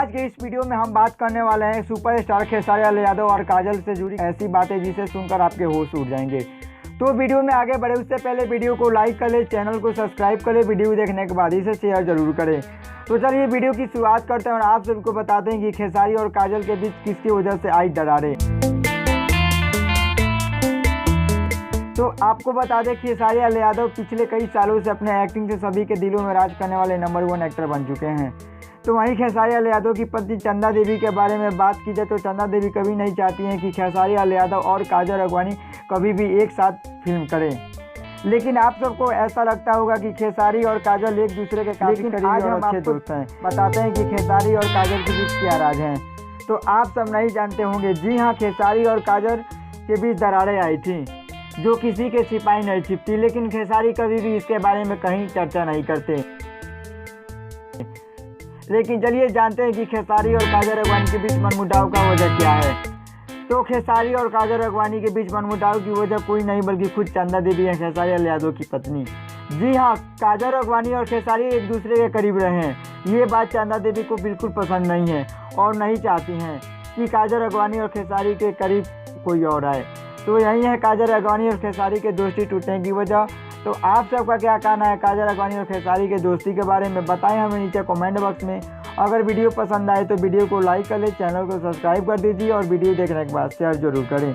आज के इस वीडियो में हम बात करने वाले हैं सुपरस्टार खेसारी लाल यादव और काजल से जुड़ी ऐसी बातें जिसे सुनकर आपके होश उड़ जाएंगे। तो वीडियो में आगे बढ़े उससे पहले वीडियो को लाइक कर ले, चैनल को सब्सक्राइब कर ले, वीडियो देखने के बाद इसे शेयर जरूर करें। तो चलिए वीडियो की शुरुआत करते हैं और आप सबको बताते हैं कि खेसारी और काजल के बीच किसकी वजह से आई दरारें। तो आपको बता दें खेसारी लाल यादव पिछले कई सालों से अपने एक्टिंग से सभी के दिलों में राज करने वाले नंबर 1 एक्टर बन चुके हैं। तो वहीं खेसारी लाल यादव की पत्नी चंदा देवी के बारे में बात की जाए तो चंदा देवी कभी नहीं चाहती हैं कि खेसारी लाल यादव और काजल अगवानी कभी भी एक साथ फिल्म करें। लेकिन आप सबको ऐसा लगता होगा कि खेसारी और काजल एक दूसरे के काफी करीबी और अच्छे दोस्त हैं। बताते हैं कि खेसारी और काजल के बीच क्या राज हैं। तो आप सब नहीं जानते होंगे, जी हाँ, खेसारी और काजल के बीच दरारें आई थी जो किसी के सिपाही नहीं छिपती, लेकिन खेसारी कभी भी इसके बारे में कहीं चर्चा नहीं करते। लेकिन चलिए जानते हैं कि खेसारी और काजल अगवानी के बीच मनमुटाव का वजह क्या है। तो खेसारी और काजल अगवानी के बीच मनमुटाव की वजह कोई नहीं बल्कि खुद चंदा देवी है, खेसारी लाल यादव की पत्नी। जी हाँ, काजल अगवानी और खेसारी एक दूसरे के करीब रहे हैं, ये बात चंदा देवी को बिल्कुल पसंद नहीं है और नहीं चाहती हैं कि काजल अगवानी और खेसारी के करीब कोई और आए। तो यही है काजल अगवानी और खेसारी के दोस्ती टूटने की वजह। तो आप सबका क्या कहना है काजल अगवानी और खेसारी के दोस्ती के बारे में, बताएं हमें नीचे कमेंट बॉक्स में। अगर वीडियो पसंद आए तो वीडियो को लाइक कर ले, चैनल को सब्सक्राइब कर दीजिए और वीडियो देखने के बाद शेयर जरूर करें।